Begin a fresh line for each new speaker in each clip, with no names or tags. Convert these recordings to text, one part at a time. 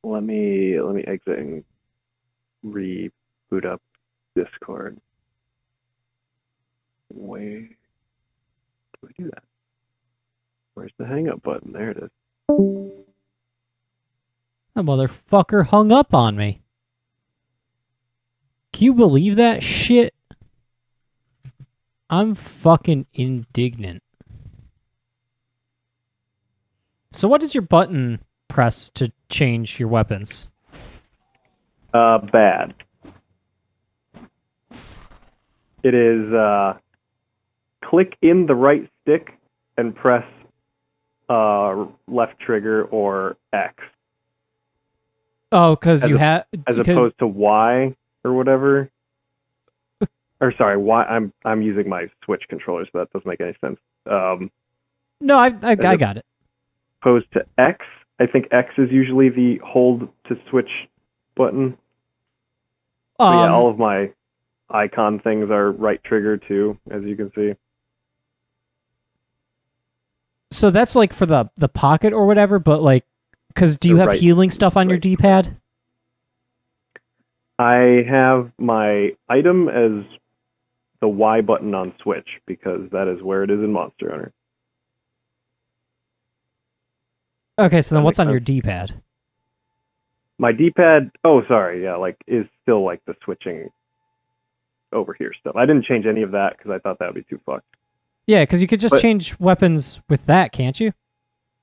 Let me exit and reboot up Discord. Wait, do I do that? Where's the hang up button? There it is.
That motherfucker hung up on me. Can you believe that shit? I'm fucking indignant. So what does your button press to change your weapons?
Bad. It is click in the right stick and press left trigger or X.
Oh, because you have
as opposed to Y or whatever. Or sorry, Y. I'm using my Switch controller, so that doesn't make any sense.
No, I got it.
Opposed to X, I think X is usually the hold to switch button. Yeah, all of my icon things are right trigger too, as you can see.
So that's like for the pocket or whatever, but like, because do you have healing stuff on your D-pad?
I have my item as the Y button on Switch because that is where it is in Monster Hunter.
Okay, so then what's on your D-pad?
My D-pad, oh sorry, yeah, like is still like the switching over here stuff. I didn't change any of that because I thought that would be too fucked.
Yeah, because you could just change weapons with that, can't you?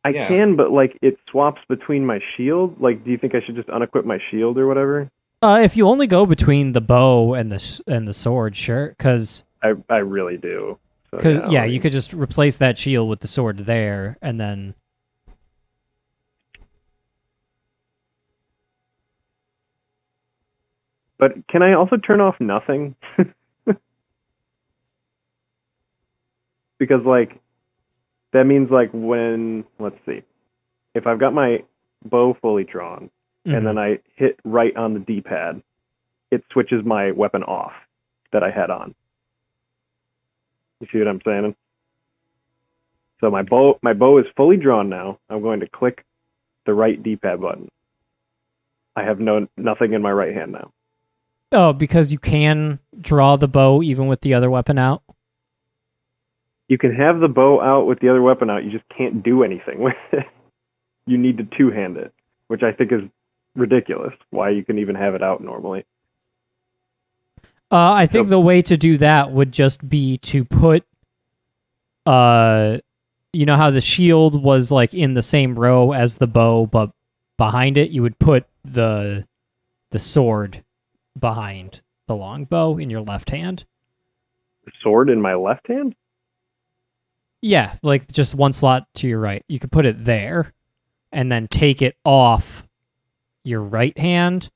I can, but like it swaps between my shield. Like, do you think I should just unequip my shield or whatever?
If you only go between the bow and the sword, sure. Because
I really do.
Because you could just replace that shield with the sword there, and then.
But can I also turn off nothing? Because like that means like when, let's see, if I've got my bow fully drawn and then I hit right on the D-pad, it switches my weapon off that I had on. You see what I'm saying? So my bow is fully drawn now. I'm going to click the right D-pad button. I have nothing in my right hand now.
Oh, because you can draw the bow even with the other weapon out?
You can have the bow out with the other weapon out. You just can't do anything with it. You need to two-hand it, which I think is ridiculous. Why you can even have it out normally.
I think the way to do that would just be to put, you know how the shield was like in the same row as the bow, but behind it you would put the sword behind the longbow in your left hand.
The sword in my left hand?
Yeah, like just one slot to your right. You could put it there and then take it off your right hand,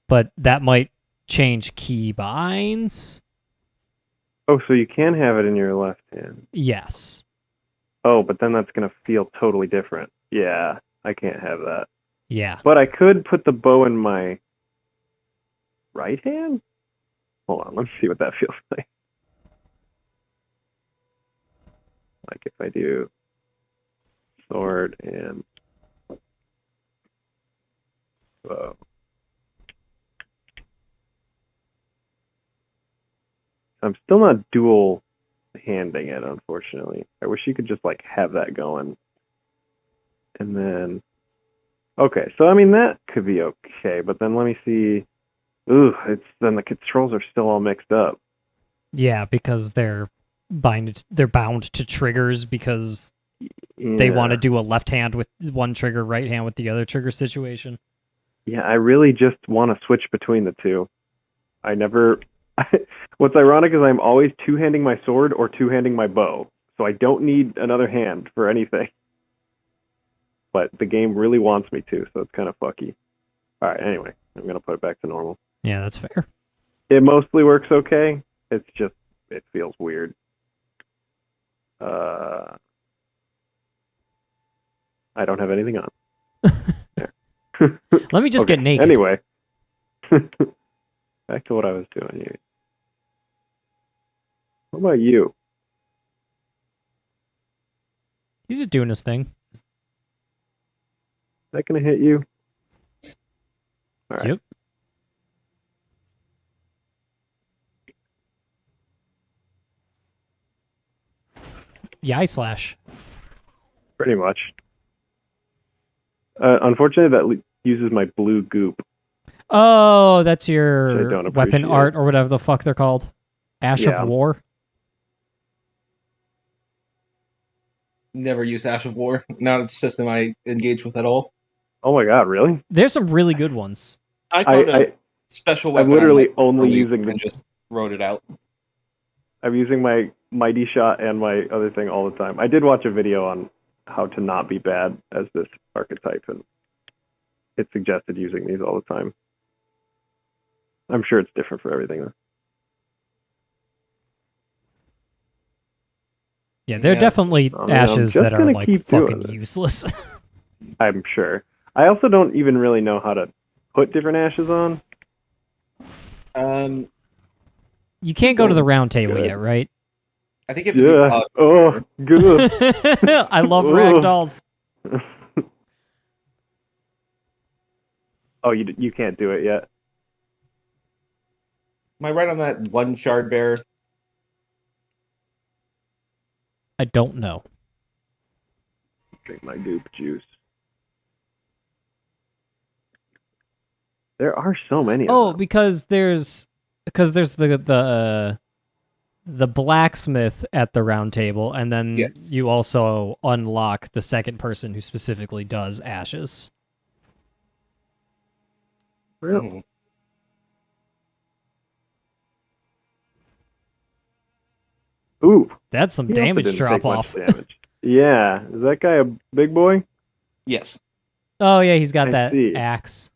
but that might change key binds.
Oh, so you can have it in your left hand?
Yes.
Oh, but then that's going to feel totally different. Yeah, I can't have that.
Yeah.
But I could put the bow in my right hand? Hold on, let's see what that feels like. Like if I do sword and bow. I'm still not dual handing it, unfortunately. I wish you could just like have that going. And then okay, so I mean that could be okay, but then let me see. Ooh, then the controls are still all mixed up.
Yeah, because they're bound to triggers because they want to do a left hand with one trigger, right hand with the other trigger situation.
Yeah, I really just want to switch between the two. I never. What's ironic is I'm always two-handing my sword or two-handing my bow, so I don't need another hand for anything. But the game really wants me to, so it's kind of fucky. All right, anyway, I'm gonna put it back to normal.
Yeah, that's fair.
It mostly works okay. It's just it feels weird. I don't have anything on.
Let me just get naked.
Anyway, back to what I was doing here. What about you?
He's just doing his thing.
Is that gonna hit you? All right.
Yep. Yeah, slash.
Pretty much. Unfortunately, that uses my blue goop.
Oh, that's
Which I
your
don't
weapon
appreciate.
art or whatever the fuck they're called. Ash
Yeah.
of War.
Never used Ash of War. Not a system I engage with at all.
Oh my god, really?
There's some really good ones.
I found a special weapon.
I'm literally
I
only
like
using
and just wrote it out.
I'm using my mighty shot and my other thing all the time. I did watch a video on how to not be bad as this archetype, and it suggested using these all the time. I'm sure it's different for everything though.
Yeah, there are definitely ashes that are like fucking useless.
I'm sure. I also don't even really know how to put different ashes on.
You can't go to the round table yet, right?
I think you have to be
oh, good.
I love ragdolls.
Oh, you can't do it yet.
Am I right on that one shard bear?
I don't know.
Drink my goop juice. There are so many of them.
because there's the blacksmith at the round table, and then you also unlock the second person who specifically does ashes.
Really? Ooh.
That's some damage drop off.
Damage. Yeah. Is that guy a big boy?
Yes.
Oh yeah, he's got that axe.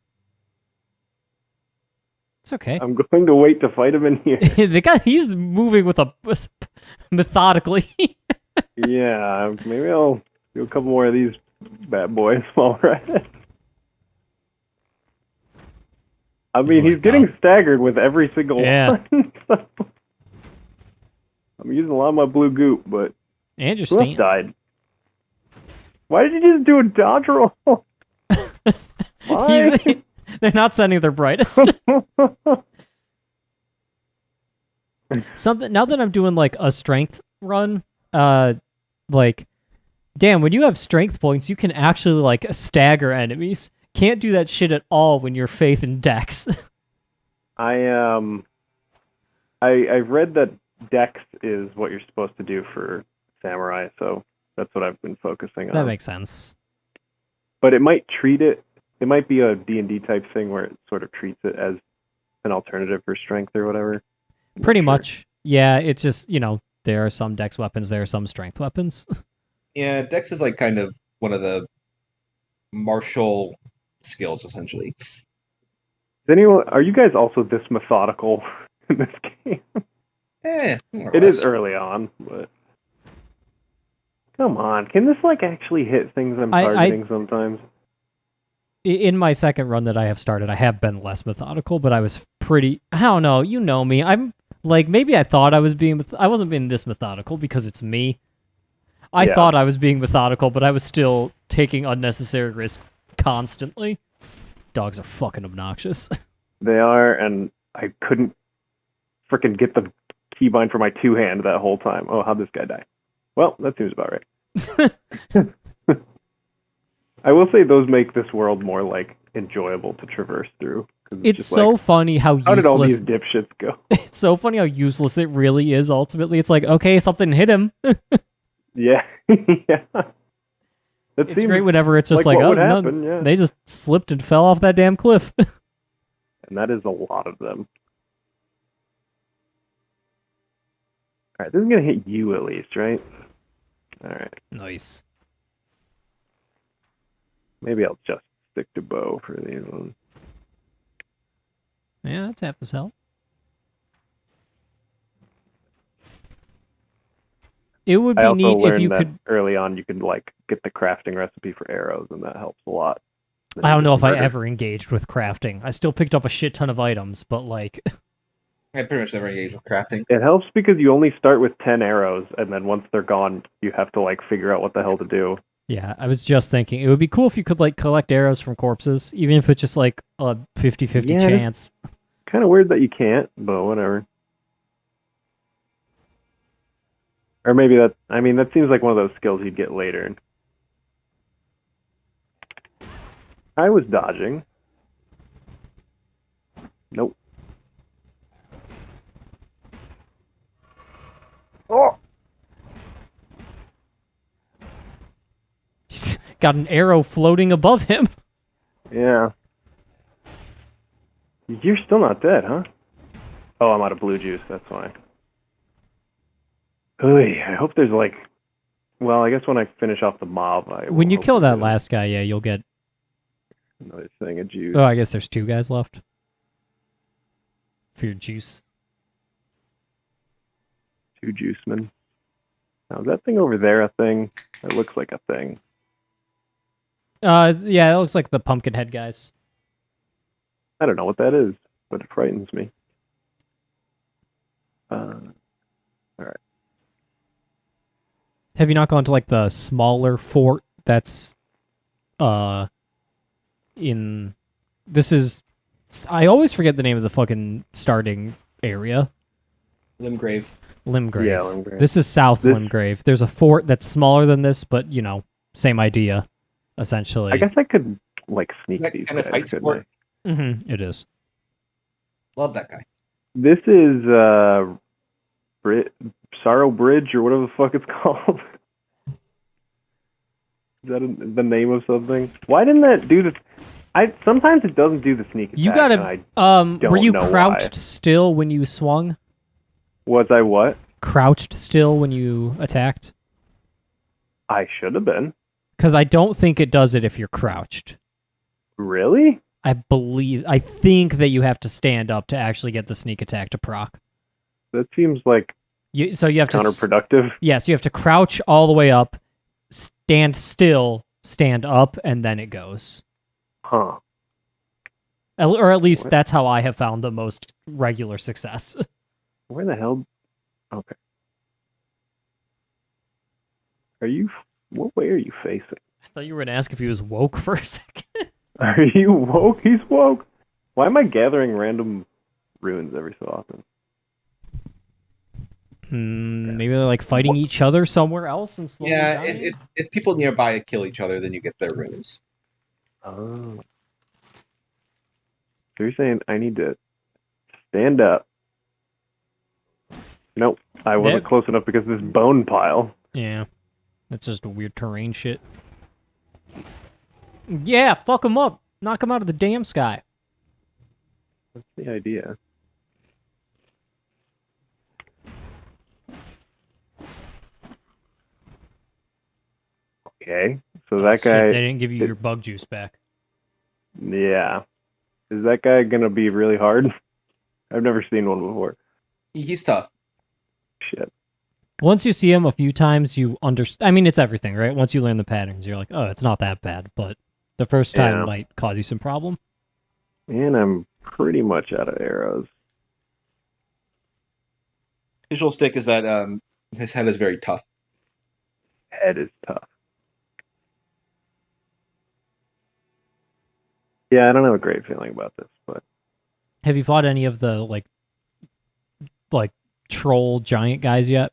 It's okay.
I'm going to wait to fight him in here.
The guy, he's moving with methodically.
Yeah, maybe I'll do a couple more of these bad boys while we're at it. I mean, he's getting staggered with every single one. So I'm using a lot of my blue goop, but
Andrew
Swift died. Why did you just do a dodge roll? Why?
They're not sending their brightest. Something now that I'm doing like a strength run, like, damn, when you have strength points, you can actually like stagger enemies. Can't do that shit at all when you're faith and dex.
I've read that dex is what you're supposed to do for samurai, so that's what I've been focusing on.
That makes sense.
But it might treat it. It might be a D&D type thing where it sort of treats it as an alternative for strength or whatever.
Pretty much. Yeah, it's just, there are some dex weapons, there are some strength weapons.
Yeah, dex is like kind of one of the martial skills, essentially.
Are you guys also this methodical in this game? It is early on, but come on. Can this like actually hit things I'm targeting sometimes?
In my second run that I have started, I have been less methodical, but I was pretty... I don't know, you know me. I'm like, maybe I thought I was being... I wasn't being this methodical because it's me. I thought I was being methodical, but I was still taking unnecessary risk constantly. Dogs are fucking obnoxious.
They are, and I couldn't freaking get the keybind for my two-hand that whole time. Oh, how'd this guy die? Well, that seems about right. I will say those make this world more like enjoyable to traverse through.
It's so like, funny how useless...
How did all these dipshits go?
It's so funny how useless it really is, ultimately. It's like, okay, something hit him.
Yeah. Yeah.
It's great whenever it's just like oh, no, they just slipped and fell off that damn cliff.
And that is a lot of them. Alright, this is going to hit you at least, right? Alright.
Nice.
Maybe I'll just stick to bow for these ones.
Yeah, that's half as hell. It would be neat if you could...
early on you could like get the crafting recipe for arrows, and that helps a lot.
I don't know if I ever engaged with crafting. I still picked up a shit ton of items, but like...
I pretty much never engaged with crafting.
It helps because you only start with 10 arrows, and then once they're gone, you have to like figure out what the hell to do.
Yeah, I was just thinking it would be cool if you could like collect arrows from corpses, even if it's just like a 50-50
Yeah,
chance.
Kind of weird that you can't, but whatever. Or maybe that. I mean, that seems like one of those skills you'd get later. I was dodging. Nope. Oh.
He's got an arrow floating above him.
Yeah. You're still not dead, huh? Oh, I'm out of blue juice. That's why. Oy, I hope there's like. Well, I guess when I finish off the mob,
When you kill that
get
last guy, yeah, you'll get.
another thing of juice.
Oh, I guess there's 2 guys left. For your juice.
2 juicemen. Now, is that thing over there a thing? It looks like a thing.
Yeah, it looks like the pumpkin head guys.
I don't know what that is, but it frightens me. All right.
Have you not gone to like the smaller fort that's in this is I always forget the name of the fucking starting area.
Limgrave.
Limgrave.
Yeah, Limgrave.
This is South Limgrave. There's a fort that's smaller than this, but you know, same idea, essentially.
I guess I could like sneak
That
these
kind of
guys,
fight
couldn't
sport.
I?
Mm-hmm, it is.
Love that guy.
This is Sorrow Bridge or whatever the fuck it's called. Is that the name of something? Why didn't that do this? Sometimes it doesn't do the sneak attack.
You gotta. Were you crouched still when you swung?
Was I what?
Crouched still when you attacked?
I should have been.
Because I don't think it does it if you're crouched.
Really?
I think that you have to stand up to actually get the sneak attack to proc.
That seems like
So you have
counterproductive.
Yes, you have to crouch all the way up, stand still, stand up, and then it goes.
Huh.
Or at least
What?
that's how I have found the most regular success.
Where the hell? Okay. What way are you facing?
I thought you were going to ask if he was woke for a second.
Are you woke? He's woke. Why am I gathering random runes every so often?
Maybe they're like fighting each other somewhere else and slowly dying?
If people nearby kill each other, then you get their runes.
Oh. So you're saying I need to stand up? Nope. I wasn't close enough because of this bone pile.
Yeah. That's just weird terrain shit. Yeah, fuck him up. Knock him out of the damn sky.
That's the idea. Okay. So that guy...
Shit, they didn't give you your bug juice back.
Yeah. Is that guy gonna be really hard? I've never seen one before.
He's tough.
Shit.
Once you see him a few times, you understand. I mean, it's everything, right? Once you learn the patterns, you're like, oh, it's not that bad. But the first time might cause you some problem.
And I'm pretty much out of arrows.
Visual stick is that his head is very tough.
Head is tough. Yeah, I don't have a great feeling about this, but
Have you fought any of the like troll giant guys yet?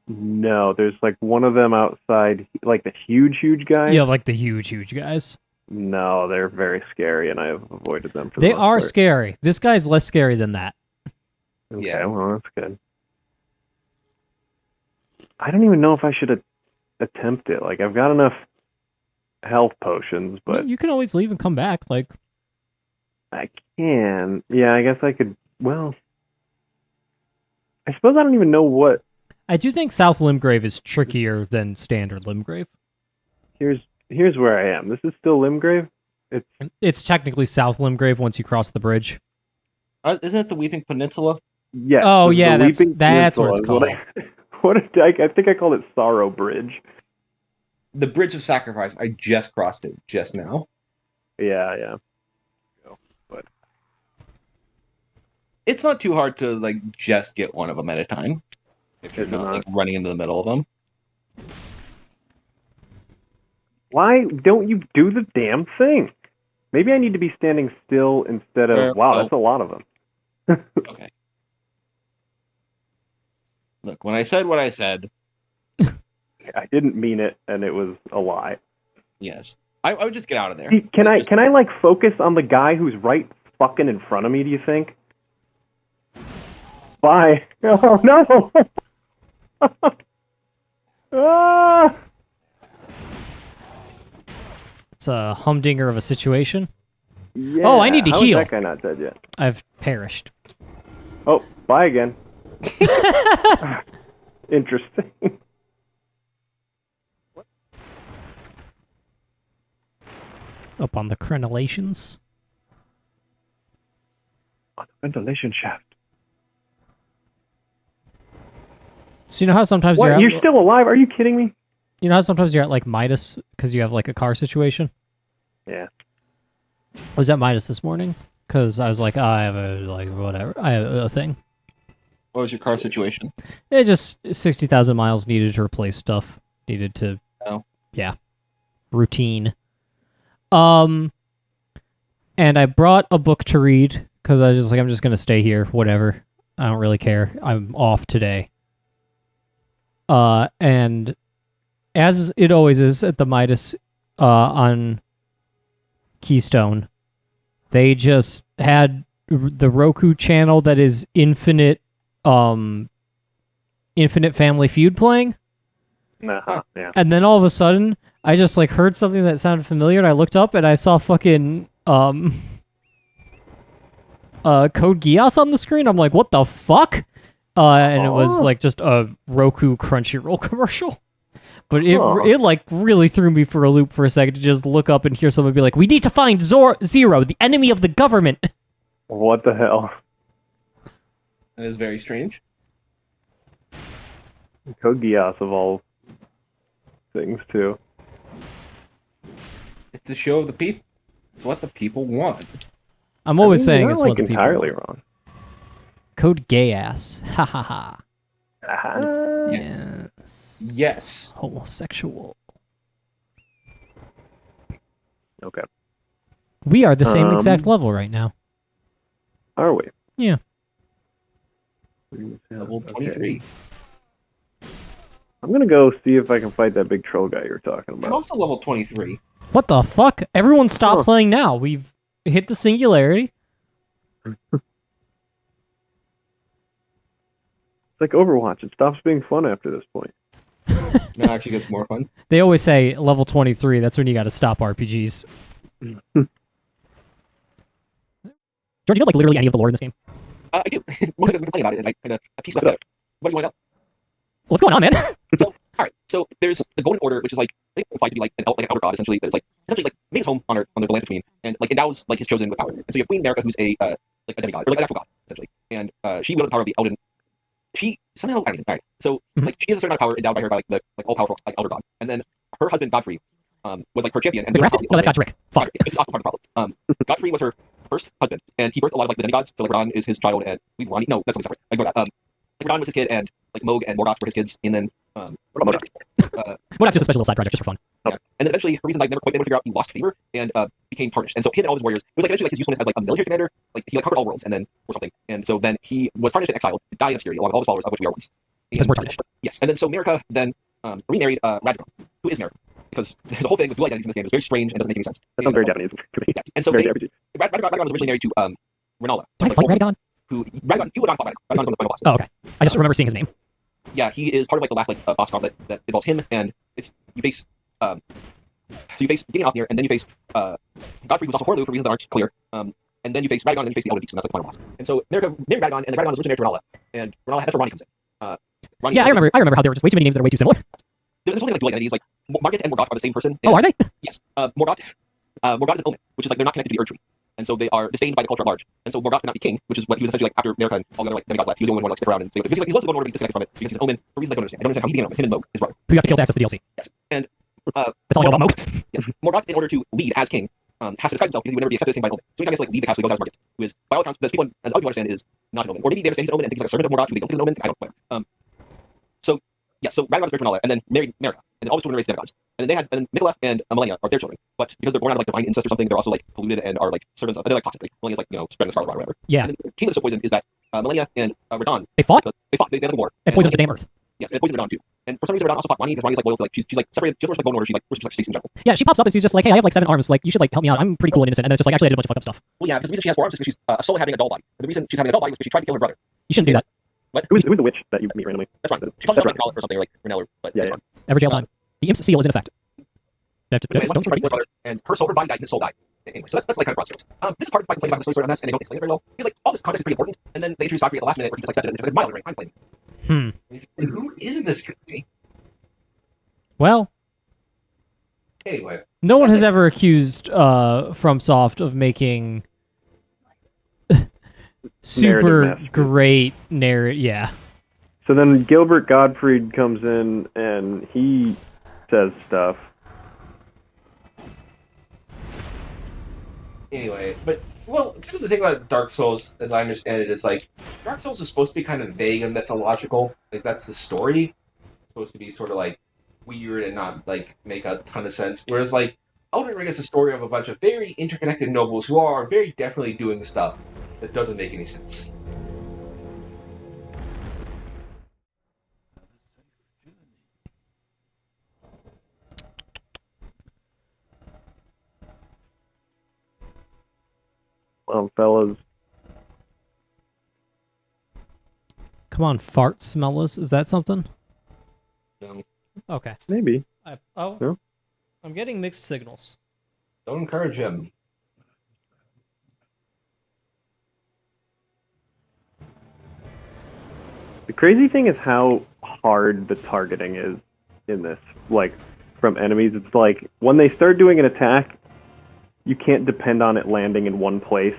No, there's like one of them outside, like the huge guy.
Yeah, like the huge guys.
No, they're very scary, and I have avoided them for
They
the most
are
part.
scary. This guy's less scary than that.
Okay,
Yeah.
well, that's good. I don't even know if I should attempt it. Like, I've got enough health potions, but
You can always leave and come back. Like,
I can. Yeah, I guess I could. Well, I suppose I don't even know what.
I do think South Limgrave is trickier than standard Limgrave.
Here's where I am. This is still Limgrave.
It's technically South Limgrave once you cross the bridge.
Isn't it the Weeping Peninsula?
Yes.
Oh,
the
yeah, that's
Weeping
what it's
Peninsula
called.
is I think I called it Sorrow Bridge.
The Bridge of Sacrifice. I just crossed it just now.
Yeah.
It's not too hard to like just get one of them at a time if you're
Is it
not
not?
like running into the middle of them.
Why don't you do the damn thing? Maybe I need to be standing still instead of... Wow, that's a lot of them.
Okay. Look, when I said what I said...
I didn't mean it, and it was a lie.
Yes. I would just get out of there.
Can I like focus on the guy who's right fucking in front of me, do you think? Bye. Oh, no! Ah!
It's a humdinger of a situation.
Yeah.
Oh, I need to
How
heal.
Is that guy not dead yet?
I've perished.
Oh, bye again. Interesting.
Up on the crenellations.
On the ventilation shaft.
So you know how sometimes
What?
you're
You're still alive? Are you kidding me?
You know how sometimes you're at like Midas because you have like a car situation?
Yeah.
I was at Midas this morning because I was like, I have a like whatever. I have a thing.
What was your car situation?
It just 60,000 miles needed to replace stuff. Needed to.
Oh.
Yeah. Routine. And I brought a book to read because I was just like, I'm just gonna stay here. Whatever. I don't really care. I'm off today. And as it always is at the Midas, on Keystone, they just had the Roku channel that is Infinite Family Feud playing.
Yeah.
And then all of a sudden, I just like heard something that sounded familiar, and I looked up and I saw fucking Code Geass on the screen. I'm like, what the fuck? And it was like just a Roku Crunchyroll commercial. But it like really threw me for a loop for a second to just look up and hear someone be like, "We need to find Zero, the enemy of the government."
What the hell?
That is very strange.
Code Geass of all things too.
It's a show of the people. It's what the people want.
I'm always saying
you're
it's
not,
what the people
entirely
want.
wrong.
Code gay ass. Ha ha ha.
Yes.
Yes.
Yes.
Homosexual.
Okay.
We are the same exact level right now.
Are we?
Yeah.
Level 23.
I'm gonna go see if I can fight that big troll guy you were talking
I'm
about.
also level 23.
What the fuck? Everyone stop playing now. We've hit the singularity.
It's like Overwatch. It stops being fun after this point.
No, it actually gets more fun.
They always say level 23. That's when you got to stop RPGs. George, you know like literally any of the lore in this game?
I do. Most of us complain about it, and I kind of piece left out. What do you want to know?
What's going on, man?
So, all right. So there's the Golden Order, which is like they implied to be like an elder god, essentially. That is like essentially like made his home on Earth, on the land between, and like endows like his chosen with power. And so you have Queen America, who's a like a demigod or like an actual god, essentially, and she wielded the power of the Elden. She somehow, I don't know. All right. So like she has a certain amount of power endowed by her by like the all powerful like elder god, and then her husband Godfrey was like her champion. And
Wait, no, that's God's Rick. Fuck.
This is also part of the problem. Godfrey was her first husband, and he birthed a lot of like the demigods. So like Radon is his child, and Ronnie. No, that's something separate. Ignore that. Like Radon was his kid, and like Moog and Morgoth were his kids, and then
Modok's just a special little side project just for fun.
Yeah. And then eventually, for reasons I never quite been able to figure out, he lost favor and became tarnished. And so him and all his warriors, it was like eventually like his usefulness as like a military commander, like he like conquered all worlds and then or something. And so then he was tarnished and exiled, died in obscurity along with all his followers, of which we are ones.
Because we're tarnished.
Yes. And then so America then remarried Radagon, who is America. Because the whole thing with dual identities in this game is very strange and doesn't make any sense.
That sounds very Japanese to me.
Yes. And so Radagon was originally married to Renala.
Did I fight Radagon?
Radagon, you would not fight Radagon. Radagon's on the final boss.
Oh, okay. I just remember seeing his name.
Yeah, he is part of like the last like boss gauntlet that involves him, and it's you face so you face Gideon Othniel, and then you face Godfrey, who's also Horlu for reasons that aren't clear. And then you face Radagon, and then you face the Elden Beast, and that's like the final boss. And so America married Radagon, and Radagon was originally married to Renala, and Renala, that's where Ronnie comes in. Ronnie,
Yeah, I remember how there were just way too many names that are way too similar.
There's only like dual identities, like Margit and Morgoth are the same person.
Oh, are they?
Yes. Morgoth is an omen, which is like they're not connected to the Erd tree. And so they are disdained by the culture at large. And so Morgoth could not be king, which is what he was essentially like after America and all the other like demigods left. He was the only one who like stick around and say because he's left the Golden Order, but he's disconnected from it because he's an omen for reasons I don't understand. I don't understand how he became an omen. Him and Moog, his brother.
Who you have to kill to access the DLC.
Yes. And
that's all I know about Moog.
Yes. Morgoth, in order to lead as king, has to disguise himself because he would never be accepted as king by an omen. So he has to like leave the castle, he goes as Margit, who is by all accounts, as other people understand, is not an omen. Or maybe they understand he's an omen and think he's like a servant of Morgoth who they don't think is an omen. I don't know. So Yes, so Ragnar is married to Renala, and then married Marika, and then all his children are raised demigods. And then Mikola and Melania are their children, but because they're born out of like divine incest or something, they're also like polluted and are like servants of. They're like toxic. Like Melania's like spreading the scarlet rot or whatever.
Yeah.
And then the key to the poison is that Melania and Radon
They fought.
They fought. They had a war.
And poisoned the damn earth.
Yes, and it poisoned Radon too. And for some reason, Radon also fought Rani because Rani's like loyal to like she's like separated. She doesn't like bone order. She like worships like space in general.
Yeah, she pops up and she's just like, hey, I have like 7 arms. Like, you should like help me out. I'm pretty cool and innocent. And then it's just like, actually, I did a bunch of fucked up stuff.
Well, yeah, because the reason she has 4 arms is because she's a soul having a doll body. And the reason she's having a doll body was because she tried to kill her brother.
You shouldn't do that.
What?
Who's the witch that you meet randomly?
That's fine. She calls herself like or something, or like Renella, but
Yeah,
that's
yeah.
fine.
Every jail time. The imp's seal is in effect.
But anyway, one fight with her brother, and her soul, her body died, and his soul died. Anyway, so that's like kind of broad strokes. This is part of like playing about the story on this, and they don't explain it very well. Because like all this context is pretty important, and then they introduce Godfrey at the last minute, where he just like said it, and it's mildly right. I'm playing.
And who is this guy?
Well,
Anyway,
no one has ever accused FromSoft of making super
masterpiece.
great narrative. Yeah.
So then Gilbert Gottfried comes in and he says stuff.
anyway, but well, kind of the thing about Dark Souls, as I understand it, is like Dark Souls is supposed to be kind of vague and mythological. Like that's the story. It's supposed to be sort of like weird and not like make a ton of sense. Whereas like Elden Ring is a story of a bunch of very interconnected nobles who are very definitely doing stuff that doesn't make any sense.
Well, fellas,
Come on, fart smellers. Is that something?
No,
Okay.
maybe.
I'm getting mixed signals.
don't encourage him.
The crazy thing is how hard the targeting is in this. Like, from enemies, it's like, when they start doing an attack, you can't depend on it landing in one place.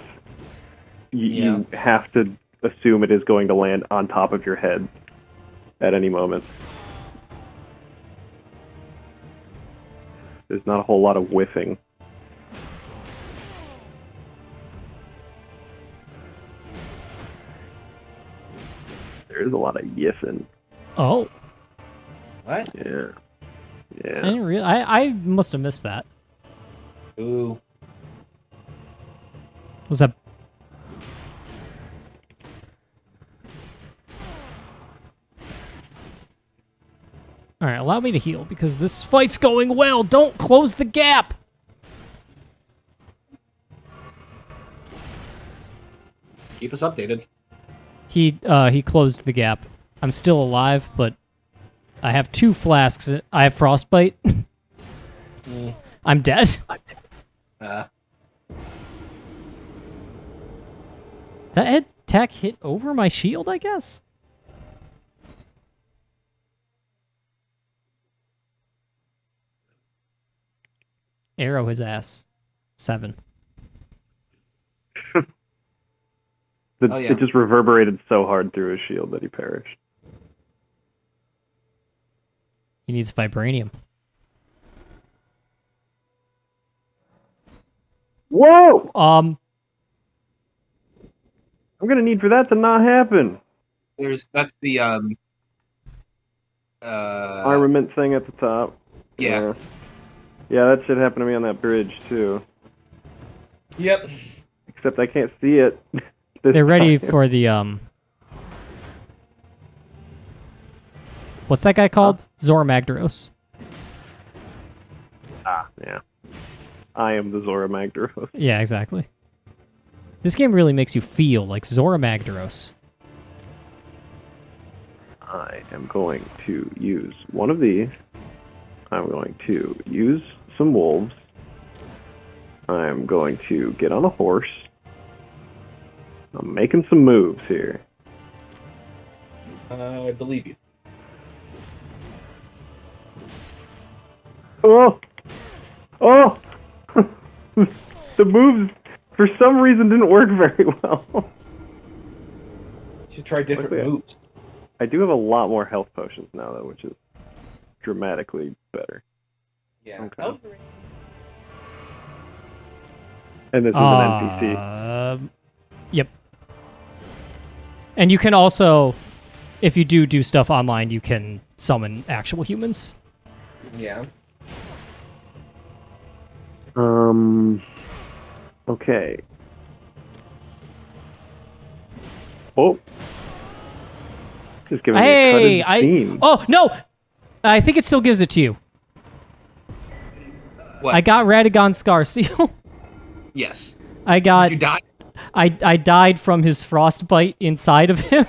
You have to assume it is going to land on top of your head at any moment. There's not a whole lot of whiffing. There's a lot of yiffing.
Oh,
What?
Yeah.
I
Yeah.
didn't I must have missed that.
Ooh.
Was that? All right, allow me to heal because this fight's going well. Don't close the gap.
Keep us updated.
He closed the gap. I'm still alive, but I have 2 flasks. I have frostbite. I'm dead. That attack hit over my shield, I guess. Arrow his ass. 7.
Oh, yeah.
It just reverberated so hard through his shield that he perished.
He needs vibranium.
Whoa!
Um,
I'm gonna need for that to not happen.
That's the
Armament thing at the top.
yeah.
Yeah, that shit happened to me on that bridge too.
Yep.
Except I can't see it. this
they're ready
time.
for the what's that guy called? Zora Magdaros.
Ah, yeah. I am the Zora Magdaros.
Yeah, exactly. This game really makes you feel like Zora Magdaros.
I am going to use one of these. I'm going to use some wolves. I'm going to get on a horse. I'm making some moves here.
I believe you.
Oh! Oh! The moves, for some reason, didn't work very well.
You should try different
Luckily,
moves.
I do have a lot more health potions now, though, which is dramatically better.
Yeah.
Okay.
Elden Ring.
And this is an NPC.
Yep. And you can also if you do stuff online, you can summon actual humans.
Yeah.
Okay. Oh. Just giving me a cutted scene.
Oh no! I think it still gives it to you.
What?
I got Radagon's Scar Seal.
Yes.
I got.
Did you die?
I died from his frostbite inside of him.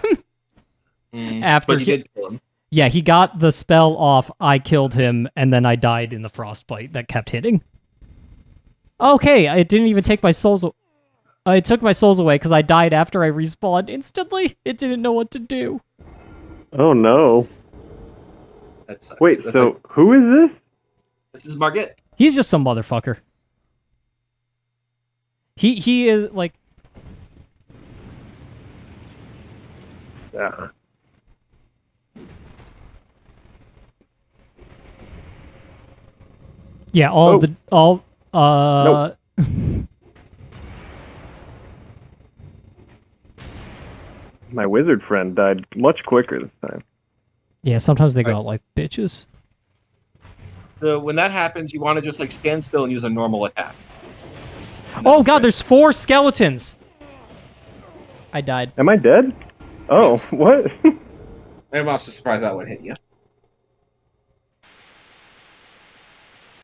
After
but you did kill him.
Yeah, he got the spell off. I killed him, and then I died in the frostbite that kept hitting. Okay, it didn't even take my souls. It took my souls away because I died after I respawned instantly. It didn't know what to do.
Oh no.
That sucks.
Wait,
That's
so who is this?
this is Margit.
He's just some motherfucker. He is like.
Yeah.
Yeah,
Nope. My wizard friend died much quicker this time.
Yeah, sometimes they go out like bitches.
So when that happens, you want to just like stand still and use a normal attack.
Oh god, there's 4 skeletons! I died.
Am I dead? Oh,
Yes.
what?
I'm also surprised that one hit you.